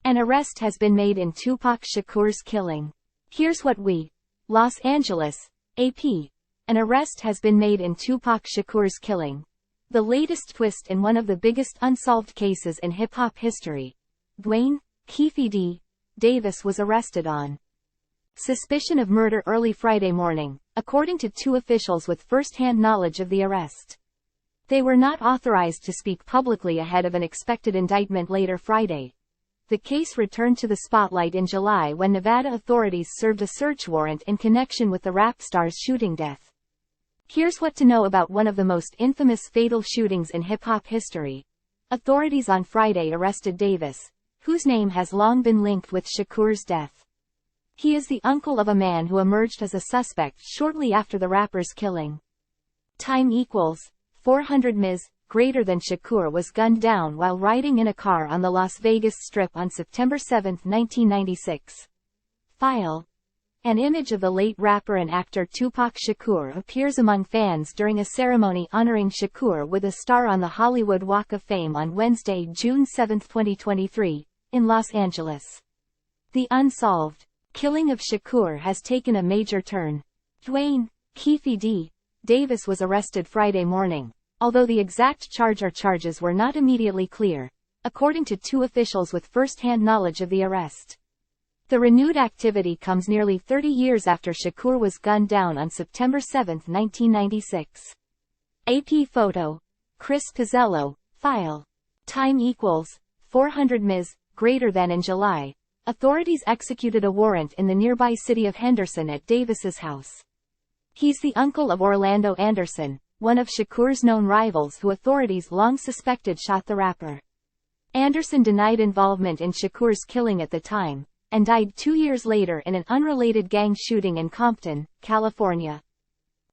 An arrest has been made in Tupac Shakur's killing. Here's what we. Los Angeles, AP. An arrest has been made in Tupac Shakur's killing. The latest twist in one of the biggest unsolved cases in hip-hop history. Duane, Keffe D. Davis was arrested on suspicion of murder early Friday morning, according to two officials with first-hand knowledge of the arrest. They were not authorized to speak publicly ahead of an expected indictment later Friday. The case returned to the spotlight in July when Nevada authorities served a search warrant in connection with the rap star's shooting death. Here's what to know about one of the most infamous fatal shootings in hip-hop history. Authorities on Friday arrested Davis, whose name has long been linked with Shakur's death. He is the uncle of a man who emerged as a suspect shortly after the rapper's killing. Time equals 400 Ms. Greater than Shakur was gunned down while riding in a car on the Las Vegas Strip on September 7, 1996. File. An image of the late rapper and actor Tupac Shakur appears among fans during a ceremony honoring Shakur with a star on the Hollywood Walk of Fame on Wednesday, June 7, 2023, in Los Angeles. The unsolved killing of Shakur has taken a major turn. Duane, Keffe D. Davis was arrested Friday morning, although the exact charge or charges were not immediately clear, according to two officials with first-hand knowledge of the arrest. The renewed activity comes nearly 30 years after Shakur was gunned down on September 7, 1996. AP photo. Chris Pizzello. File. Time equals 400 Ms. Greater than in July. Authorities executed a warrant in the nearby city of Henderson at Davis's house. He's the uncle of Orlando Anderson, one of Shakur's known rivals who authorities long suspected shot the rapper. Anderson denied involvement in Shakur's killing at the time, and died 2 years later in an unrelated gang shooting in Compton, California.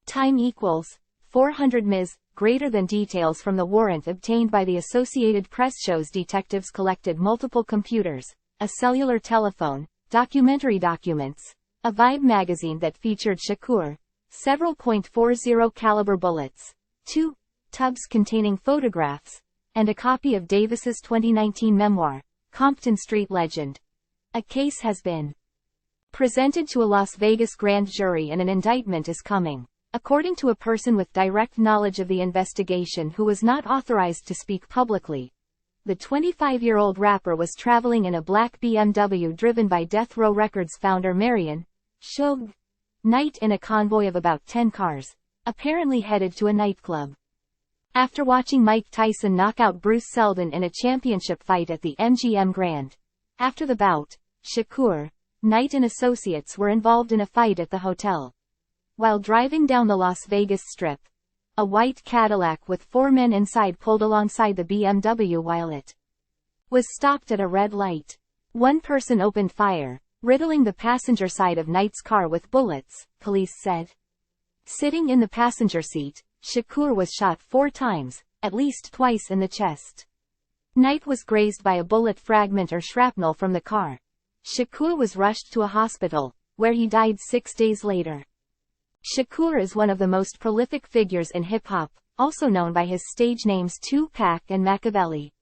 Time equals 400 Ms. Greater than details from the warrant obtained by the Associated Press shows detectives collected multiple computers, a cellular telephone, documentary documents, a Vibe magazine that featured Shakur, several .40 caliber bullets, 2 tubs containing photographs, and a copy of Davis's 2019 memoir, Compton Street Legend. A case has been presented to a Las Vegas grand jury and an indictment is coming, according to a person with direct knowledge of the investigation who was not authorized to speak publicly. The 25-year-old rapper was traveling in a black BMW driven by Death Row Records founder Marion Suge Knight in a convoy of about 10 cars, apparently headed to a nightclub. After watching Mike Tyson knock out Bruce Seldon in a championship fight at the MGM Grand. After the bout, Shakur, Knight and associates were involved in a fight at the hotel. While driving down the Las Vegas Strip, a white Cadillac with 4 men inside pulled alongside the BMW while it was stopped at a red light. One person opened fire, riddling the passenger side of Knight's car with bullets, police said. Sitting in the passenger seat, Shakur was shot 4 times, at least twice in the chest. Knight was grazed by a bullet fragment or shrapnel from the car. Shakur was rushed to a hospital, where he died 6 days later. Shakur is one of the most prolific figures in hip-hop, also known by his stage names Tupac and Machiavelli.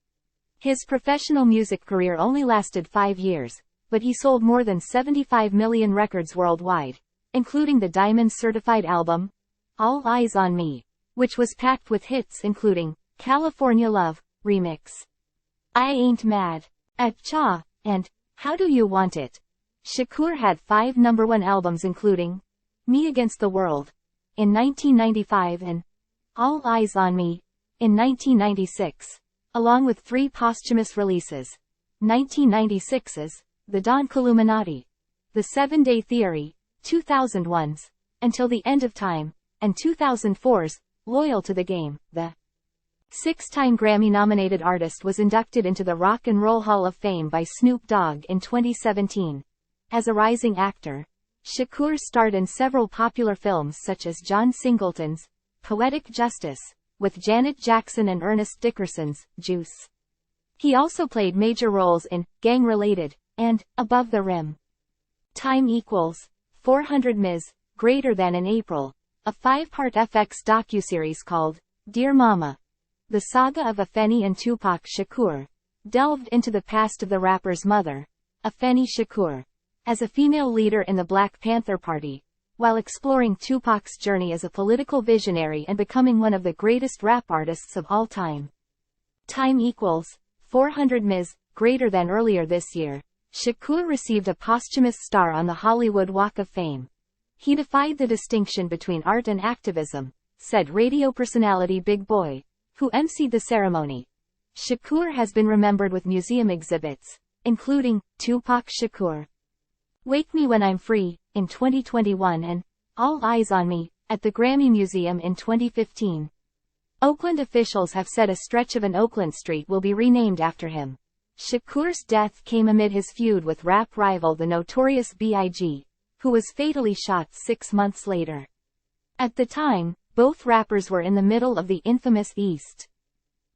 His professional music career only lasted 5 years, but he sold more than 75 million records worldwide, including the Diamond-certified album, All Eyes on Me, which was packed with hits including California Love, Remix, I Ain't Mad at Cha, and How Do You Want It. Shakur had 5 #1 albums including Me Against the World in 1995 and All Eyes on Me in 1996, along with 3 posthumous releases. 1996's The Don Illuminati, The 7-Day Theory, 2001's Until the End of Time, and 2004's Loyal to the Game. The 6-time Grammy-nominated artist was inducted into the Rock and Roll Hall of Fame by Snoop Dogg in 2017. As a rising actor, Shakur starred in several popular films such as John Singleton's Poetic Justice, with Janet Jackson and Ernest Dickerson's Juice. He also played major roles in Gang-Related and Above the Rim. Time equals 400 Ms. Greater than in April, a 5-part FX docuseries called Dear Mama, the saga of Afeni and Tupac Shakur, delved into the past of the rapper's mother, Keffe Shakur, as a female leader in the Black Panther Party, while exploring Tupac's journey as a political visionary and becoming one of the greatest rap artists of all time. Time equals 400 Ms. Greater than earlier this year, Shakur received a posthumous star on the Hollywood Walk of Fame. He defied the distinction between art and activism, said radio personality Big Boy, who emceed the ceremony. Shakur has been remembered with museum exhibits, including Tupac Shakur, Wake Me When I'm Free, in 2021 and All Eyes on Me, at the Grammy Museum in 2015. Oakland officials have said a stretch of an Oakland street will be renamed after him. Shakur's death came amid his feud with rap rival the Notorious B.I.G., who was fatally shot 6 months later. At the time, both rappers were in the middle of the infamous East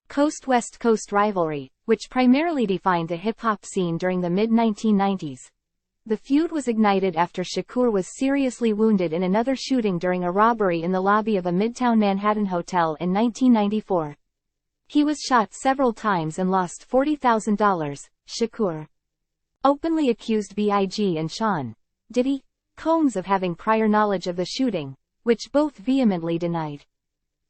Coast-West Coast rivalry, which primarily defined the hip-hop scene during the mid-1990s. The feud was ignited after Shakur was seriously wounded in another shooting during a robbery in the lobby of a Midtown Manhattan hotel in 1994. He was shot several times and lost $40,000. Shakur openly accused B.I.G. and Sean Diddy Combs of having prior knowledge of the shooting, which both vehemently denied.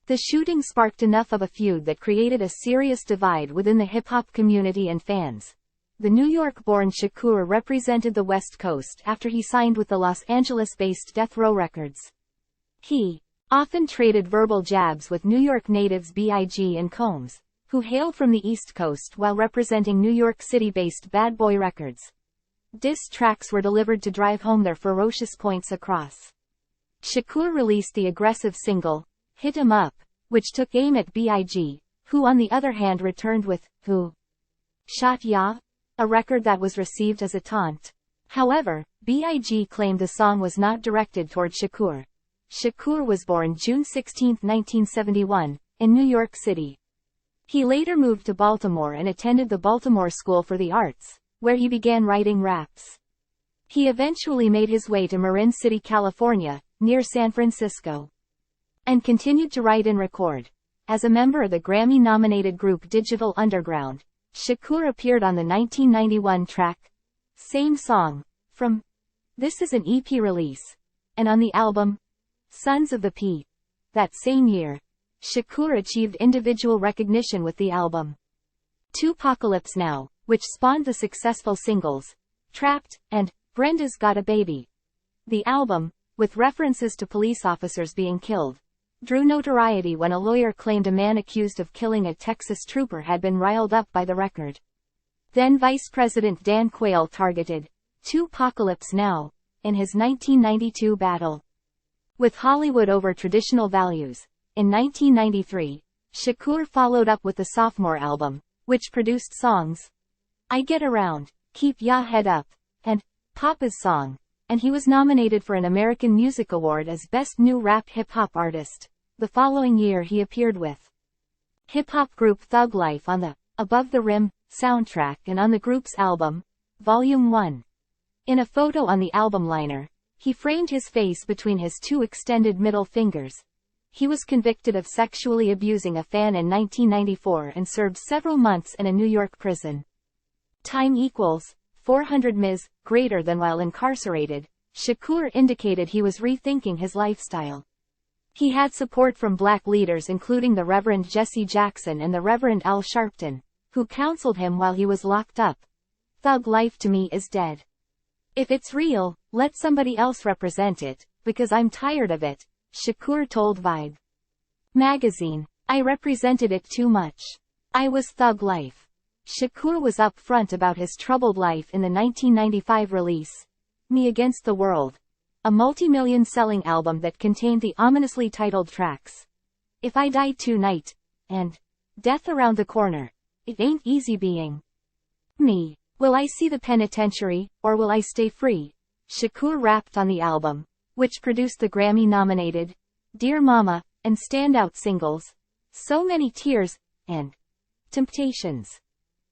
The shooting sparked enough of a feud that created a serious divide within the hip-hop community and fans. The New York-born Shakur represented the West Coast after he signed with the Los Angeles-based Death Row Records. He often traded verbal jabs with New York natives B.I.G. and Combs, who hailed from the East Coast while representing New York City-based Bad Boy Records. Diss tracks were delivered to drive home their ferocious points across. Shakur released the aggressive single, Hit 'Em Up, which took aim at B.I.G., who on the other hand returned with, Who Shot Ya?, a record that was received as a taunt. However, B.I.G. claimed the song was not directed toward Shakur. Shakur was born June 16, 1971, in New York City. He later moved to Baltimore and attended the Baltimore School for the Arts, where he began writing raps. He eventually made his way to Marin City, California, near San Francisco, and continued to write and record. As a member of the Grammy-nominated group Digital Underground, Shakur appeared on the 1991 track, Same Song, from This Is an EP release, and on the album, Sons of the P. That same year, Shakur achieved individual recognition with the album Tupacalypse Now, which spawned the successful singles, Trapped, and Brenda's Got a Baby. The album, with references to police officers being killed, drew notoriety when a lawyer claimed a man accused of killing a Texas trooper had been riled up by the record. Then Vice President Dan Quayle targeted Tupacalypse Now in his 1992 battle with Hollywood over traditional values. In 1993, Shakur followed up with the sophomore album, which produced songs I Get Around, Keep Ya Head Up, and Papa's Song, and he was nominated for an American Music Award as Best New Rap Hip-Hop Artist. The following year he appeared with hip-hop group Thug Life on the Above the Rim soundtrack and on the group's album, Volume 1. In a photo on the album liner, he framed his face between his two extended middle fingers. He was convicted of sexually abusing a fan in 1994 and served several months in a New York prison. Time equals 400 Ms. Greater than while incarcerated, Shakur indicated he was rethinking his lifestyle. He had support from black leaders including the Reverend Jesse Jackson and the Reverend Al Sharpton, who counseled him while he was locked up. Thug life to me is dead. If it's real, let somebody else represent it, because I'm tired of it, Shakur told Vibe magazine. I represented it too much. I was thug life. Shakur was upfront about his troubled life in the 1995 release, Me Against the World, a multi-million selling album that contained the ominously titled tracks, If I Die Tonight, and Death Around the Corner. It ain't easy being me. Will I see the penitentiary, or will I stay free? Shakur rapped on the album, which produced the Grammy-nominated Dear Mama and standout singles, So Many Tears, and Temptations.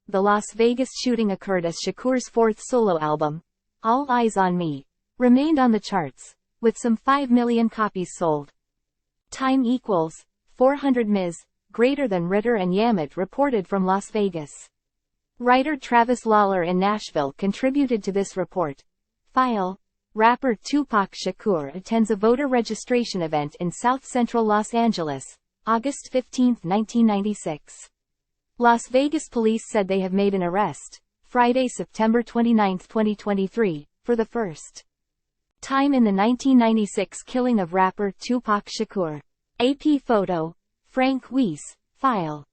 The Las Vegas shooting occurred as Shakur's fourth solo album, All Eyes on Me, remained on the charts, with some 5 million copies sold. Time equals 400 Ms. Greater than Ritter and Yamit reported from Las Vegas. Writer Travis Lawler in Nashville contributed to this report. File. Rapper Tupac Shakur attends a voter registration event in South Central Los Angeles, August 15, 1996. Las Vegas police said they have made an arrest, Friday, September 29, 2023, for the first time in the 1996 killing of rapper Tupac Shakur. AP photo. Frank Weiss. File.